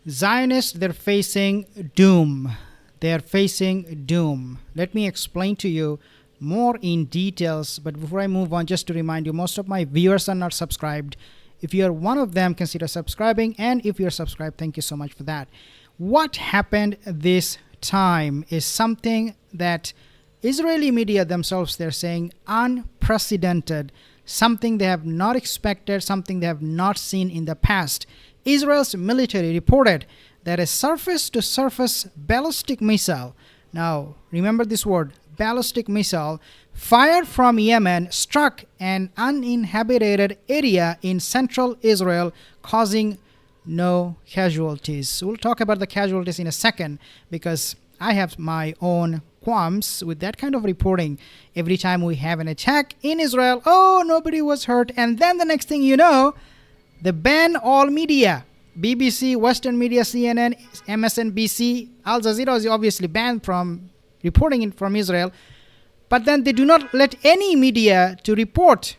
Zionists, they're facing doom. They're facing doom. Let me explain to you more in details. But before I move on, just to remind you, most of my viewers are not subscribed. If you're one of them, consider subscribing. And if you're subscribed, thank you so much for that. What happened this time is something that Israeli media themselves, they're saying unprecedented, something they have not expected, something they have not seen in the past. Israel's military reported that a surface-to-surface ballistic missile, now remember this word, ballistic missile, fired from Yemen struck an uninhabited area in central Israel, causing no casualties. We'll talk about the casualties in a second because I have my own qualms with that kind of reporting. Every time we have an attack in Israel, oh, nobody was hurt. And then the next thing you know, they ban all media. BBC, Western media, CNN, MSNBC, Al Jazeera is obviously banned from reporting it from Israel. But then they do not let any media to report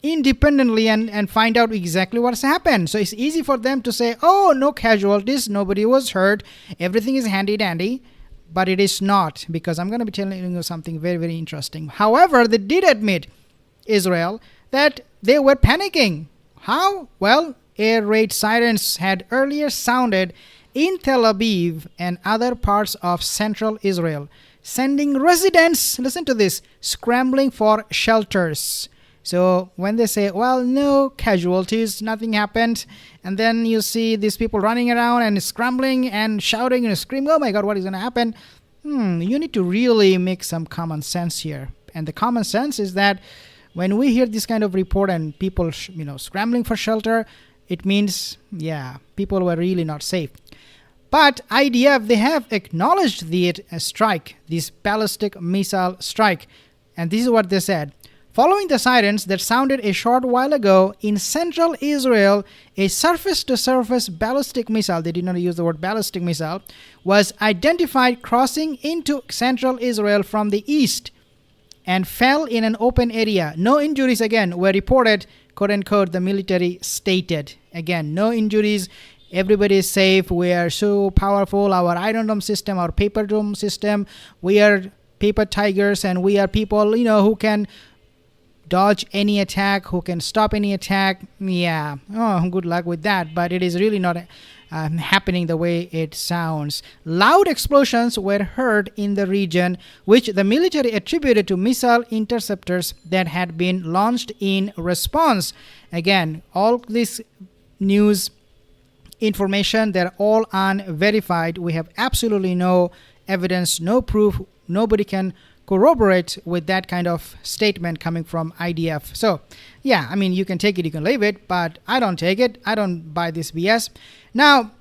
independently and find out exactly what's happened. So it's easy for them to say, oh, no casualties, nobody was hurt, everything is handy-dandy. But it is not, because I'm going to be telling you something very, very interesting. However, they did admit, Israel, that they were panicking. How? Well, air raid sirens had earlier sounded in Tel Aviv and other parts of central Israel, sending residents, listen to this, scrambling for shelters. So when they say, well, no casualties, nothing happened, and then you see these people running around and scrambling and shouting and screaming, oh my God, what is going to happen? You need to really make some common sense here. And the common sense is that when we hear this kind of report and people, scrambling for shelter, it means, yeah, people were really not safe. But IDF, they have acknowledged the strike, this ballistic missile strike. And this is what they said. Following the sirens that sounded a short while ago in central Israel, a surface-to-surface ballistic missile, they did not use the word ballistic missile, was identified crossing into central Israel from the east and fell in an open area. No injuries, again, were reported, quote-unquote, the military stated. Again, no injuries. Everybody is safe. We are so powerful. Our Iron Dome system, our paper dome system, we are paper tigers, and we are people, who can dodge any attack, who can stop any attack. Yeah, good luck with that. But it is really not happening the way it sounds. Loud explosions were heard in the region, which the military attributed to missile interceptors that had been launched in response. Again, all this news information, they're all unverified. We have absolutely no evidence, no proof. Nobody can corroborate with that kind of statement coming from IDF. So, yeah, you can take it, you can leave it, but I don't take it. I don't buy this BS. Now,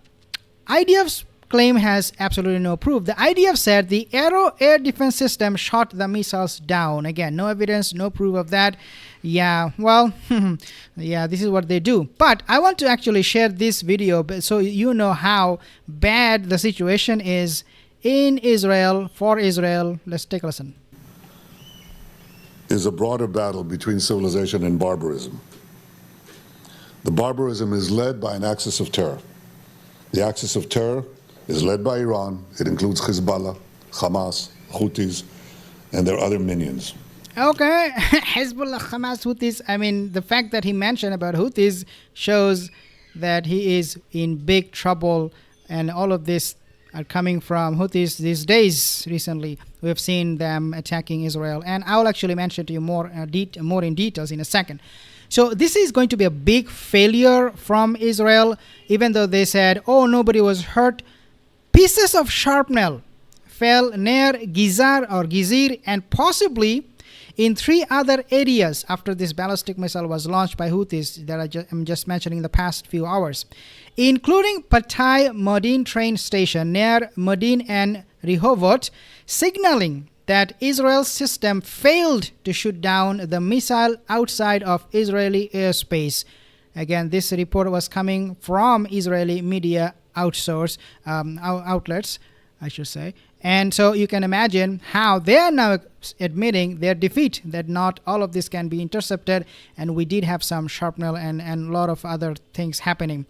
IDF's claim has absolutely no proof. The IDF said the Arrow air defense system shot the missiles down. Again, no evidence, no proof of that. Yeah, well, yeah, this is what they do. But I want to actually share this video so you know how bad the situation is in Israel, for Israel. Let's take a listen. Is a broader battle between civilization and barbarism. The barbarism is led by an axis of terror. The axis of terror is led by Iran. It includes Hezbollah, Hamas, Houthis, and their other minions. Okay, Hezbollah, Hamas, Houthis. The fact that he mentioned about Houthis shows that he is in big trouble, and all of this are coming from Houthis these days. Recently, we have seen them attacking Israel, and I will actually mention to you more in details in a second. So this is going to be a big failure from Israel, even though they said, oh, nobody was hurt. Pieces of shrapnel fell near Gizir and possibly in 3 other areas after this ballistic missile was launched by Houthis that I'm just mentioning in the past few hours, including Patay Modin train station near Modin and Rehovot, signaling that Israel's system failed to shoot down the missile outside of Israeli airspace. Again, this report was coming from Israeli media outlets, I should say. And so you can imagine how they are now admitting their defeat, that not all of this can be intercepted, and we did have some shrapnel and a lot of other things happening.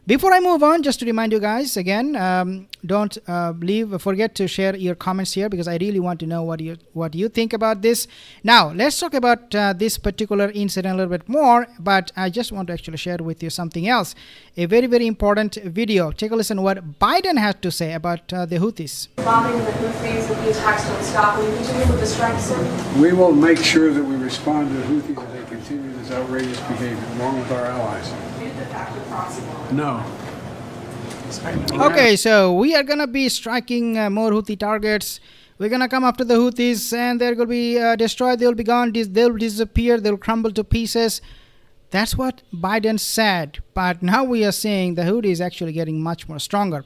Before I move on, just to remind you guys again, don't forget to share your comments here, because I really want to know what you think about this. Now, let's talk about this particular incident a little bit more, but I just want to actually share with you something else. A very, very important video. Take a listen what Biden has to say about the Houthis. Bombing the Houthis, if the attacks don't stop, will you continue with the strikes, sir? We will make sure that we respond to the Houthis as they continue this outrageous behavior, along with our allies. Is the factor possible? No. Okay, so we are going to be striking more Houthi targets. We're going to come after the Houthis, and they're going to be destroyed. They'll be gone. They'll disappear. They'll crumble to pieces. That's what Biden said. But now we are seeing the Houthis is actually getting much more stronger.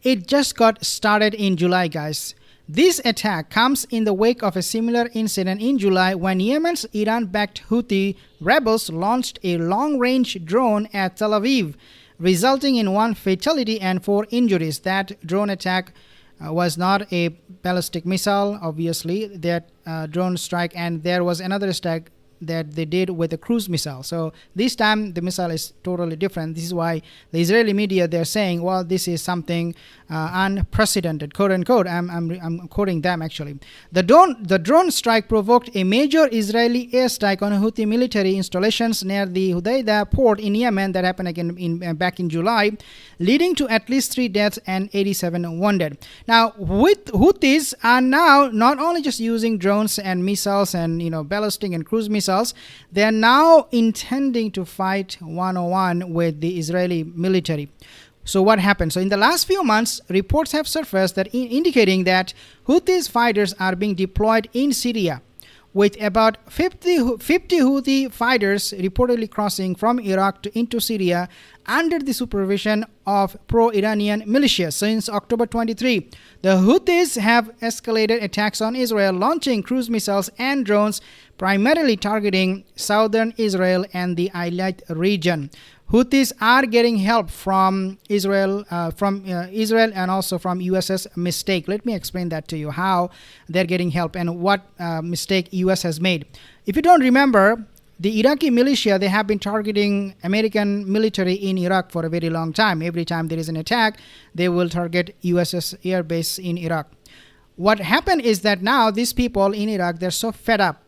It just got started in July, guys. This attack comes in the wake of a similar incident in July when Yemen's Iran-backed Houthi rebels launched a long-range drone at Tel Aviv, resulting in 1 fatality and 4 injuries. That drone attack was not a ballistic missile, obviously, that drone strike, and there was another strike that they did with a cruise missile. So this time the missile is totally different. This is why the Israeli media, they're saying, well, this is something unprecedented, quote unquote. I'm quoting them actually. The drone strike provoked a major Israeli airstrike on Houthi military installations near the Hudaydah port in Yemen that happened again back in July, leading to at least 3 deaths and 87 wounded. Now, with Houthis are now not only just using drones and missiles and ballistic and cruise missiles, they are now intending to fight one-on-one with the Israeli military. So what happened? So in the last few months, reports have surfaced that indicating that Houthis fighters are being deployed in Syria, with about 50 Houthi fighters reportedly crossing from Iraq into Syria under the supervision of pro-Iranian militias since October 23. The Houthis have escalated attacks on Israel, launching cruise missiles and drones, primarily targeting southern Israel and the Eilat region. Houthis are getting help from Israel, and also from USS Mistake. Let me explain that to you, how they're getting help and what mistake US has made. If you don't remember, the Iraqi militia, they have been targeting American military in Iraq for a very long time. Every time there is an attack, they will target USS Air Base in Iraq. What happened is that now these people in Iraq, they're so fed up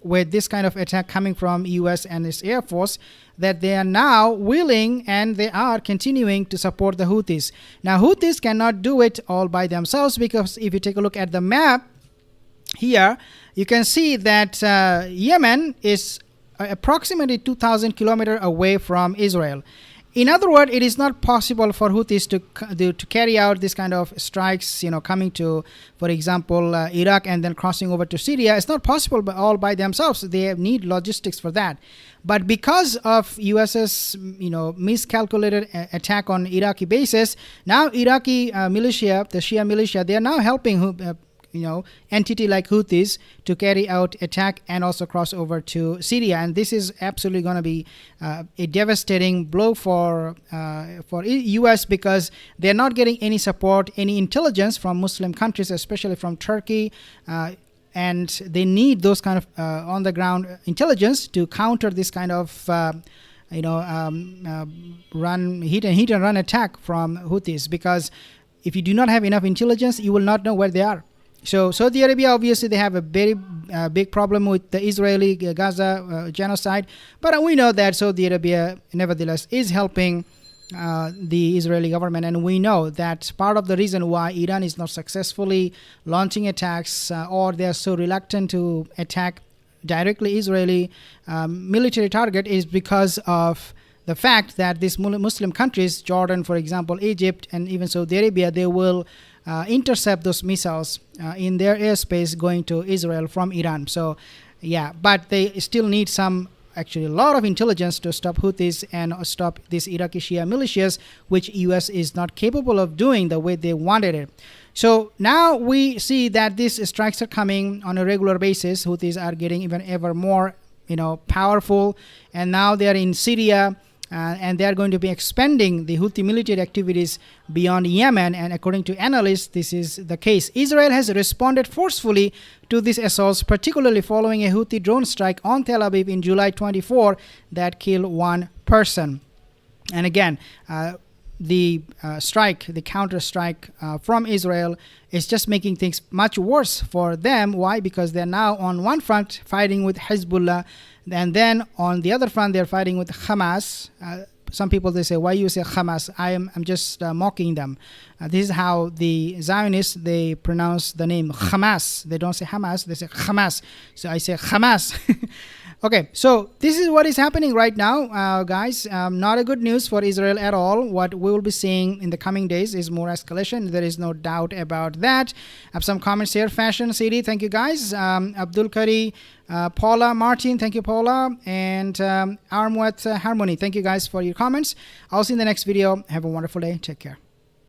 with this kind of attack coming from US and its Air Force that they are now willing and they are continuing to support the Houthis. Now, Houthis cannot do it all by themselves, because if you take a look at the map here, you can see that Yemen is approximately 2,000 kilometers away from Israel. In other words, it is not possible for Houthis to carry out this kind of strikes, coming to, for example, Iraq and then crossing over to Syria. It's not possible all by themselves. They need logistics for that. But because of US's, miscalculated attack on Iraqi bases, now Iraqi militia, the Shia militia, they are now helping entity like Houthis to carry out attack and also cross over to Syria. And this is absolutely going to be a devastating blow for US, because they're not getting any support, any intelligence from Muslim countries, especially from Turkey, and they need those kind of on the ground intelligence to counter this kind of hit and run attack from Houthis, because if you do not have enough intelligence, you will not know where they are. So Saudi Arabia, obviously, they have a very big problem with the Israeli Gaza genocide. But we know that Saudi Arabia, nevertheless, is helping the Israeli government. And we know that part of the reason why Iran is not successfully launching attacks or they are so reluctant to attack directly Israeli military target is because of the fact that these Muslim countries, Jordan, for example, Egypt, and even Saudi Arabia, they will intercept those missiles in their airspace going to Israel from Iran. So, yeah, but they still need a lot of intelligence to stop Houthis and stop these Iraqi Shia militias, which US is not capable of doing the way they wanted it. So now we see that these strikes are coming on a regular basis. Houthis are getting even ever more, powerful, and now they are in Syria. And they are going to be expanding the Houthi military activities beyond Yemen. And according to analysts, this is the case. Israel has responded forcefully to these assaults, particularly following a Houthi drone strike on Tel Aviv in July 24 that killed 1 person. And again, the strike, the counter strike from Israel is just making things much worse for them. Why? Because they're now on one front fighting with Hezbollah, and then on the other front they're fighting with Hamas. Some people, they say, why you say Hamas? I'm just mocking them. This is how the Zionists, they pronounce the name Hamas. They don't say Hamas, they say Hamas. So I say Hamas. Okay, so this is what is happening right now, guys. Not a good news for Israel at all. What we will be seeing in the coming days is more escalation. There is no doubt about that. I have some comments here. Fashion City, thank you, guys. Abdul Kari, Paula Martin, thank you, Paula. And Armwet Harmony, thank you, guys, for your comments. I'll see you in the next video. Have a wonderful day. Take care.